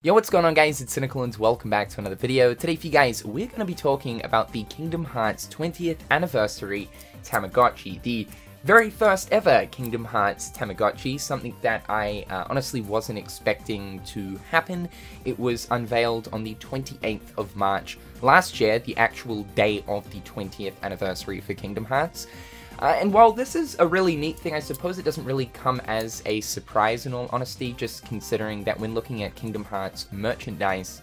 Yo, what's going on guys, it's Cynical and welcome back to another video. Today for you guys, we're going to be talking about the Kingdom Hearts 20th Anniversary Tamagotchi, the very first ever Kingdom Hearts Tamagotchi, something that I honestly wasn't expecting to happen. It was unveiled on the 28th of March last year, the actual day of the 20th anniversary for Kingdom Hearts. And while this is a really neat thing, I suppose it doesn't really come as a surprise in all honesty, just considering that when looking at Kingdom Hearts merchandise,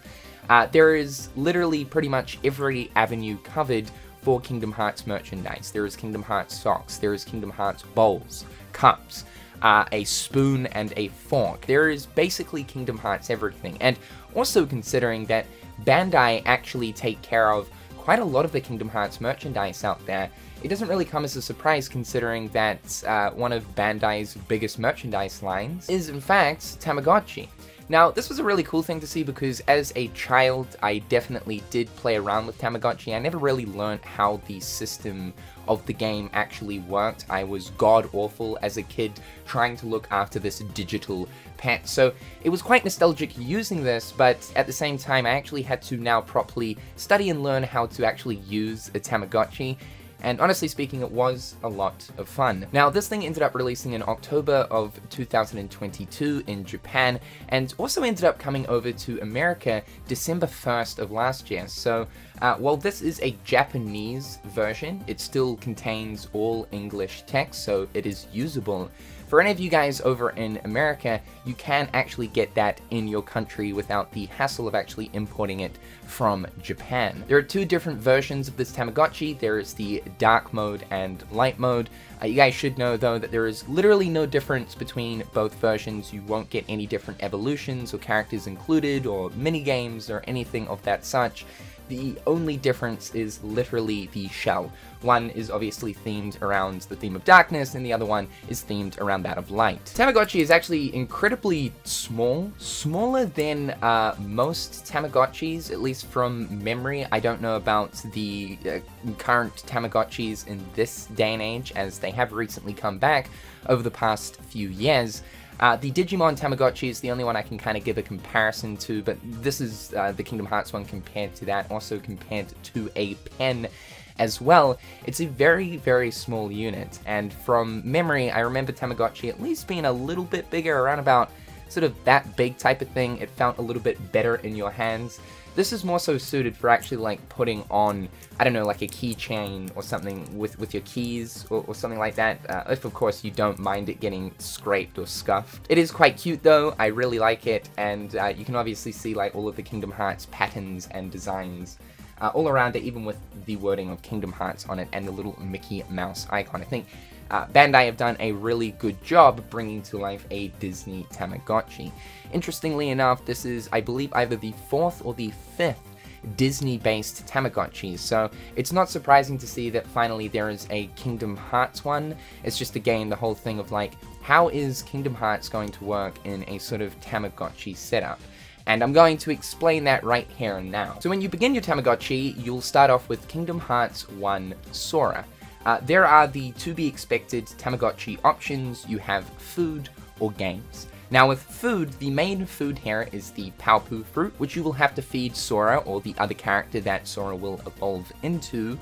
there is literally pretty much every avenue covered for Kingdom Hearts merchandise. There is Kingdom Hearts socks, there is Kingdom Hearts bowls, cups, a spoon and a fork. There is basically Kingdom Hearts everything. And also considering that Bandai actually take care of quite a lot of the Kingdom Hearts merchandise out there, it doesn't really come as a surprise considering that one of Bandai's biggest merchandise lines is in fact Tamagotchi. Now, this was a really cool thing to see because as a child, I definitely did play around with Tamagotchi. I never really learned how the system of the game actually worked. I was god-awful as a kid trying to look after this digital pet. So it was quite nostalgic using this, but at the same time, I actually had to now properly study and learn how to actually use a Tamagotchi. And honestly speaking, it was a lot of fun. Now, this thing ended up releasing in October of 2022 in Japan, and also ended up coming over to America December 1st of last year. So, while this is a Japanese version, it still contains all English text, so it is usable. For any of you guys over in America, you can actually get that in your country without the hassle of actually importing it from Japan. There are two different versions of this Tamagotchi. There is the dark mode and light mode. You guys should know though that there is literally no difference between both versions. You won't get any different evolutions or characters included or minigames or anything of that such. The only difference is literally the shell. One is obviously themed around the theme of darkness, and the other one is themed around that of light. Tamagotchi is actually incredibly small, smaller than most Tamagotchis, at least from memory. I don't know about the current Tamagotchis in this day and age, as they have recently come back over the past few years. The Digimon Tamagotchi is the only one I can kind of give a comparison to, but this is the Kingdom Hearts one compared to that, also compared to a pen as well. It's a very, very small unit, and from memory, I remember Tamagotchi at least being a little bit bigger, around about sort of that big type of thing. It felt a little bit better in your hands. This is more so suited for actually like putting on, I don't know, like a keychain or something with your keys or something like that, if of course you don't mind it getting scraped or scuffed. It is quite cute though, I really like it, and you can obviously see like all of the Kingdom Hearts patterns and designs all around it, even with the wording of Kingdom Hearts on it and the little Mickey Mouse icon. I think Bandai have done a really good job bringing to life a Disney Tamagotchi. Interestingly enough, this is, I believe, either the 4th or the 5th Disney-based Tamagotchi, so it's not surprising to see that finally there is a Kingdom Hearts one. It's just again the whole thing of like, how is Kingdom Hearts going to work in a sort of Tamagotchi setup? And I'm going to explain that right here and now. So when you begin your Tamagotchi, you'll start off with Kingdom Hearts 1 Sora. There are the to-be-expected Tamagotchi options. You have food or games. Now with food, the main food here is the Paopu fruit, which you will have to feed Sora or the other character that Sora will evolve into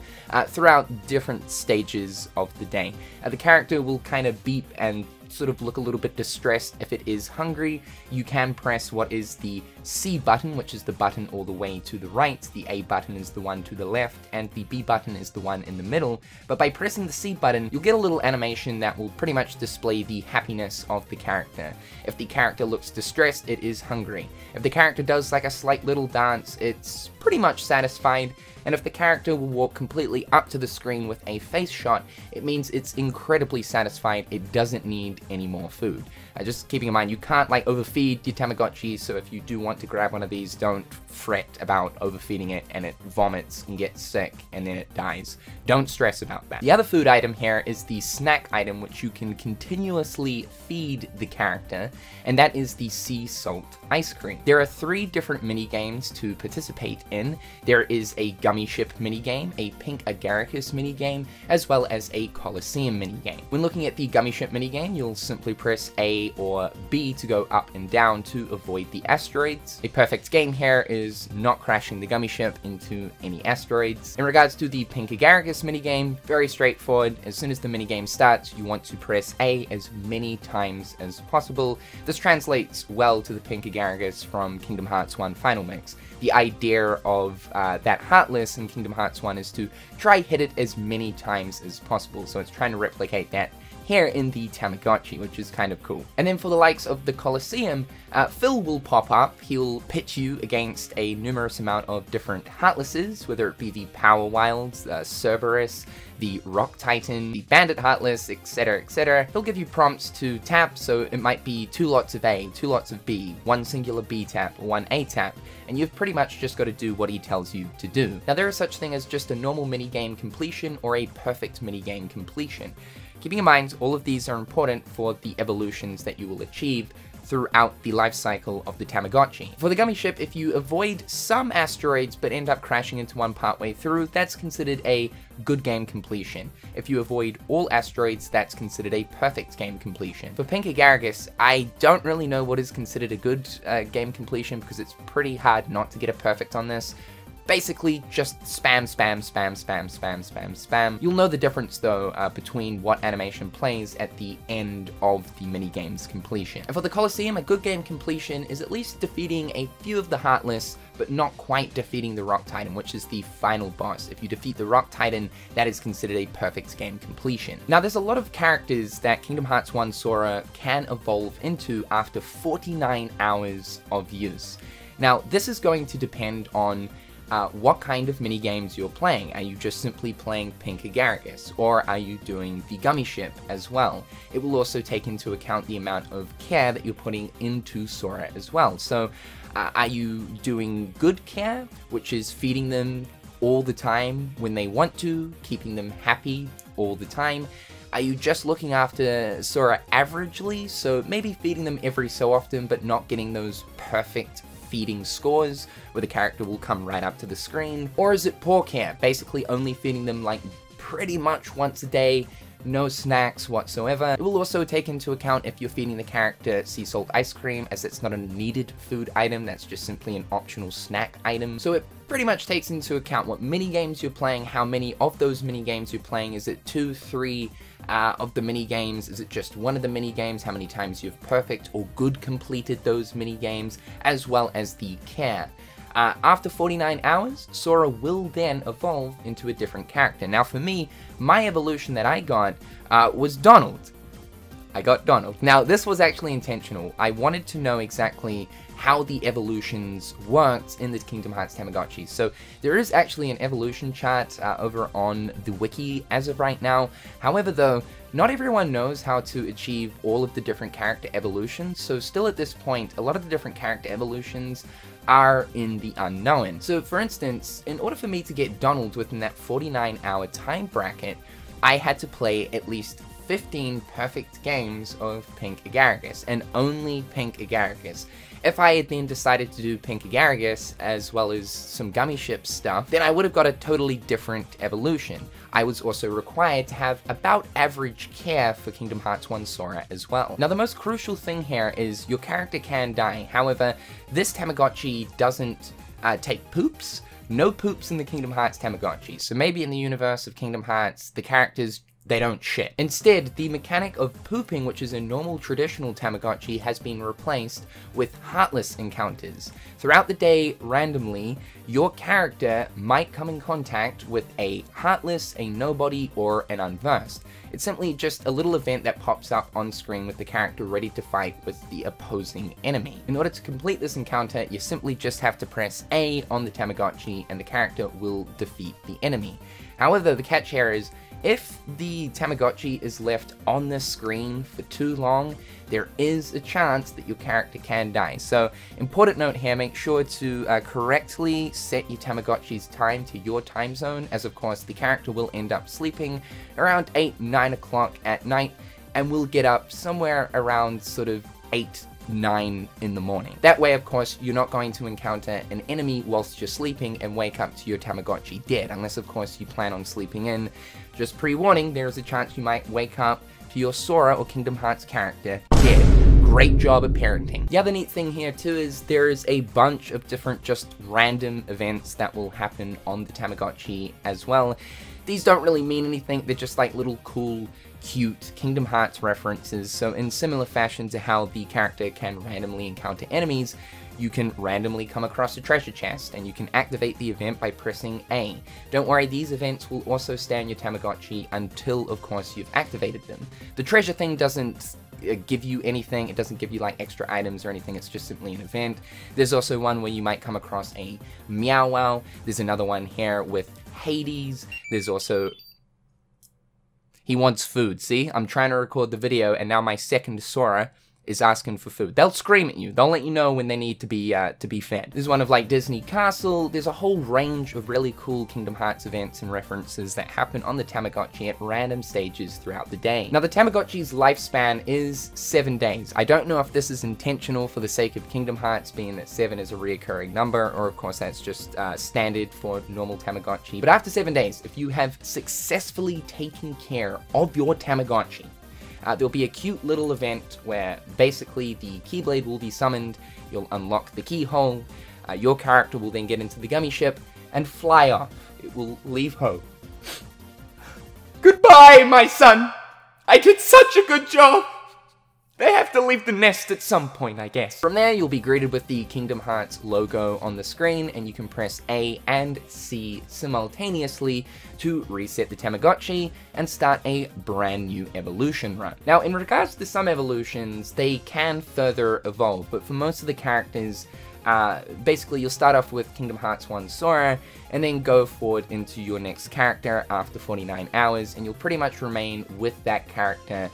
throughout different stages of the day. The character will kind of beep and sort of look a little bit distressed. If it is hungry, you can press what is the C button, which is the button all the way to the right, the A button is the one to the left, and the B button is the one in the middle. But by pressing the C button, you'll get a little animation that will pretty much display the happiness of the character. If the character looks distressed, it is hungry. If the character does like a slight little dance, it's pretty much satisfied. And if the character will walk completely up to the screen with a face shot, it means it's incredibly satisfied, it doesn't need any more food. Just keeping in mind, you can't like overfeed your Tamagotchi, so if you do want to grab one of these, don't fret about overfeeding it and it vomits and gets sick and then it dies. Don't stress about that. The other food item here is the snack item, which you can continuously feed the character, and that is the sea salt ice cream. There are 3 different mini games to participate in. There is a Gummy Ship minigame, a Pink Agaricus minigame, as well as a Colosseum minigame. When looking at the Gummy Ship minigame, you'll simply press A A or B to go up and down to avoid the asteroids. A perfect game here is not crashing the gummy ship into any asteroids. In regards to the Pink Agaricus minigame, very straightforward. As soon as the minigame starts, you want to press A as many times as possible. This translates well to the Pink Agaricus from Kingdom Hearts 1 Final Mix. The idea of that Heartless in Kingdom Hearts 1 is to try hit it as many times as possible, so it's trying to replicate that here in the Tamagotchi, which is kind of cool. And then for the likes of the Colosseum, Phil will pop up. He'll pitch you against a numerous amount of different Heartlesses, whether it be the Power Wilds, Cerberus, the Rock Titan, the Bandit Heartless, etc, etc. He'll give you prompts to tap, so it might be 2 lots of A, 2 lots of B, 1 singular B tap, 1 A tap, and you've pretty much just got to do what he tells you to do. Now there is such thing as just a normal minigame completion or a perfect minigame completion. Keeping in mind, all of these are important for the evolutions that you will achieve throughout the life cycle of the Tamagotchi. For the gummy ship, if you avoid some asteroids but end up crashing into one partway through, that's considered a good game completion. If you avoid all asteroids, that's considered a perfect game completion. For Pink Agaricus, I don't really know what is considered a good game completion because it's pretty hard not to get a perfect on this. Basically, just spam, spam, spam, spam, spam, spam, spam. You'll know the difference, though, between what animation plays at the end of the minigame's completion. And for the Colosseum, a good game completion is at least defeating a few of the Heartless, but not quite defeating the Rock Titan, which is the final boss. If you defeat the Rock Titan, that is considered a perfect game completion. Now, there's a lot of characters that Kingdom Hearts 1 Sora can evolve into after 49 hours of use. Now, this is going to depend on what kind of minigames you're playing. Are you just simply playing Pink Agaricus, or are you doing the gummy ship as well? It will also take into account the amount of care that you're putting into Sora as well. So are you doing good care, which is feeding them all the time when they want to, keeping them happy all the time? Are you just looking after Sora averagely, so maybe feeding them every so often but not getting those perfect feeding scores where the character will come right up to the screen? Or is it poor care, basically only feeding them like pretty much once a day, no snacks whatsoever? It will also take into account if you're feeding the character sea salt ice cream, as it's not a needed food item, that's just simply an optional snack item. So it pretty much takes into account what minigames you're playing, how many of those minigames you're playing. Is it 2, 3 of the minigames? Is it just one of the minigames? How many times you've perfect or good completed those minigames, as well as the care. After 49 hours, Sora will then evolve into a different character. Now for me, my evolution that I got was Donald. I got Donald. Now this was actually intentional. I wanted to know exactly how the evolutions worked in the Kingdom Hearts Tamagotchi. So there is actually an evolution chart over on the wiki as of right now. However though, not everyone knows how to achieve all of the different character evolutions, so still at this point, a lot of the different character evolutions are in the unknown. So for instance, in order for me to get Donald within that 49-hour time bracket, I had to play at least 15 perfect games of Pink Agaricus, and only Pink Agaricus. If I had then decided to do Pink Agaricus as well as some gummy ship stuff, then I would have got a totally different evolution. I was also required to have about average care for Kingdom Hearts 1 Sora as well. Now the most crucial thing here is your character can die. However, this Tamagotchi doesn't take poops. No poops in the Kingdom Hearts Tamagotchi. So maybe in the universe of Kingdom Hearts, the characters, they don't shit. Instead, the mechanic of pooping, which is a normal traditional Tamagotchi, has been replaced with Heartless encounters. Throughout the day, randomly, your character might come in contact with a Heartless, a Nobody, or an Unversed. It's simply just a little event that pops up on screen with the character ready to fight with the opposing enemy. In order to complete this encounter, you simply just have to press A on the Tamagotchi and the character will defeat the enemy. However, the catch here is, if the Tamagotchi is left on the screen for too long, there is a chance that your character can die. So, important note here, make sure to correctly set your Tamagotchi's time to your time zone, as of course the character will end up sleeping around 8, 9 o'clock at night, and will get up somewhere around sort of 8, 9 in the morning. That way, of course, you're not going to encounter an enemy whilst you're sleeping and wake up to your Tamagotchi dead, unless of course you plan on sleeping in. Just pre-warning, there is a chance you might wake up to your Sora or Kingdom Hearts character dead. great job at parenting. The other neat thing here too is there is a bunch of different just random events that will happen on the Tamagotchi as well. These don't really mean anything, they're just like little cool, cute Kingdom Hearts references. So in similar fashion to how the character can randomly encounter enemies, you can randomly come across a treasure chest, and you can activate the event by pressing A. Don't worry, these events will also stay on your Tamagotchi until, of course, you've activated them. The treasure thing doesn't give you anything, it doesn't give you like extra items or anything, it's just simply an event. There's also one where you might come across a Meow Wow, there's another one here with Hades, there's also... He wants food, see? I'm trying to record the video and now my second Sora is asking for food. They'll scream at you. They'll let you know when they need to be fed. There's one of like Disney Castle. There's a whole range of really cool Kingdom Hearts events and references that happen on the Tamagotchi at random stages throughout the day. Now the Tamagotchi's lifespan is 7 days. I don't know if this is intentional for the sake of Kingdom Hearts, being that 7 is a reoccurring number, or of course that's just standard for normal Tamagotchi. But after 7 days, if you have successfully taken care of your Tamagotchi, there'll be a cute little event where basically the Keyblade will be summoned, you'll unlock the keyhole, your character will then get into the gummy ship and fly off. It will leave home. Goodbye, my son! I did such a good job! They have to leave the nest at some point, I guess. From there, you'll be greeted with the Kingdom Hearts logo on the screen, and you can press A and C simultaneously to reset the Tamagotchi and start a brand new evolution run. Now, in regards to some evolutions, they can further evolve, but for most of the characters, basically you'll start off with Kingdom Hearts 1 Sora, and then go forward into your next character after 49 hours, and you'll pretty much remain with that character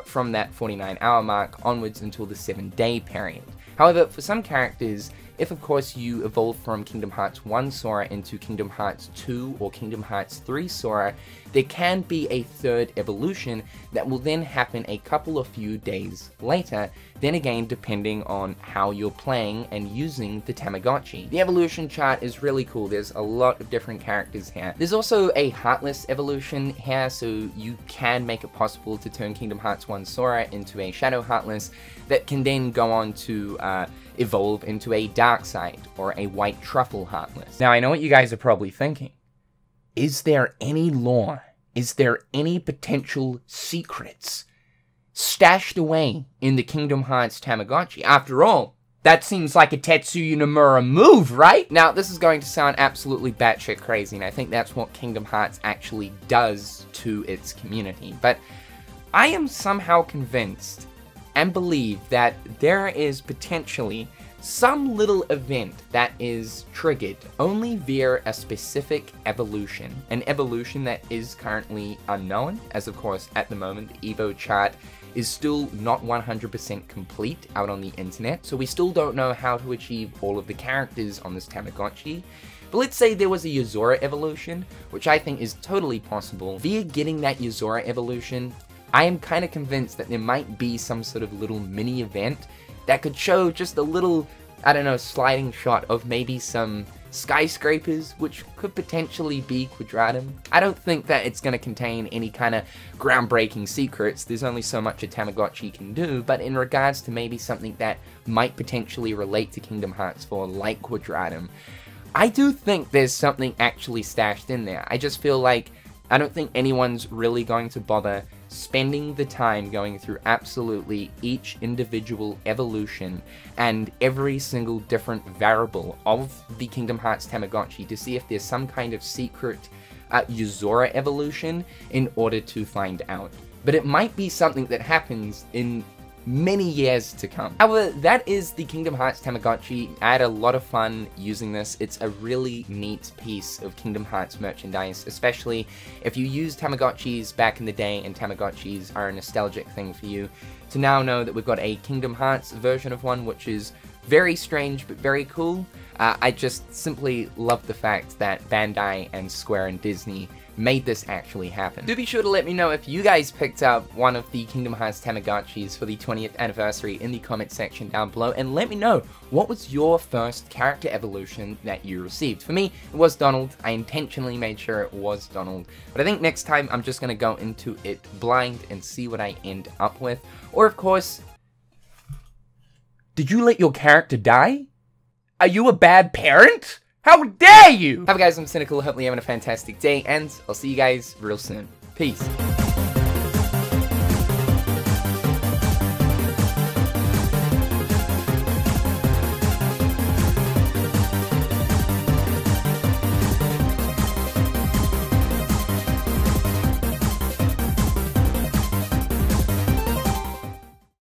from that 49-hour mark onwards until the 7-day period. However, for some characters, if of course you evolve from Kingdom Hearts 1 Sora into Kingdom Hearts 2 or Kingdom Hearts 3 Sora, there can be a third evolution that will then happen a couple of few days later, then again depending on how you're playing and using the Tamagotchi. The evolution chart is really cool, there's a lot of different characters here. There's also a Heartless evolution here, so you can make it possible to turn Kingdom Hearts 1 Sora into a Shadow Heartless that can then go on to evolve into a Dark Side or a White Truffle Heartless. Now I know what you guys are probably thinking. Is there any lore? Is there any potential secrets stashed away in the Kingdom Hearts Tamagotchi? After all, that seems like a Tetsuya Nomura move, right? Now, this is going to sound absolutely batshit crazy, and I think that's what Kingdom Hearts actually does to its community. But I am somehow convinced and believe that there is potentially some little event that is triggered only via a specific evolution. An evolution that is currently unknown, as of course at the moment the Evo chart is still not 100% complete out on the internet, so we still don't know how to achieve all of the characters on this Tamagotchi. But let's say there was a Yozora evolution, which I think is totally possible. Via getting that Yozora evolution, I am kind of convinced that there might be some sort of little mini event that could show just a little, I don't know, sliding shot of maybe some skyscrapers, which could potentially be Quadratum. I don't think that it's going to contain any kind of groundbreaking secrets, there's only so much a Tamagotchi can do, but in regards to maybe something that might potentially relate to Kingdom Hearts 4 like Quadratum, I do think there's something actually stashed in there. I just feel like I don't think anyone's really going to bother spending the time going through absolutely each individual evolution and every single different variable of the Kingdom Hearts Tamagotchi to see if there's some kind of secret Yozora evolution in order to find out. But it might be something that happens in many years to come. However, that is the Kingdom Hearts Tamagotchi. I had a lot of fun using this. It's a really neat piece of Kingdom Hearts merchandise, especially if you used Tamagotchis back in the day and Tamagotchis are a nostalgic thing for you. To now know that we've got a Kingdom Hearts version of one, which is very strange but very cool. I just simply love the fact that Bandai and Square and Disney made this actually happen. Do be sure to let me know if you guys picked up one of the Kingdom Hearts Tamagotchis for the 20th anniversary in the comment section down below, and let me know what was your first character evolution that you received. For me, it was Donald. I intentionally made sure it was Donald, but I think next time I'm just gonna go into it blind and see what I end up with, or of course, Did you let your character die? Are you a bad parent? How dare you! Have guys, I'm Cynical, hope you're having a fantastic day, and I'll see you guys real soon. Peace.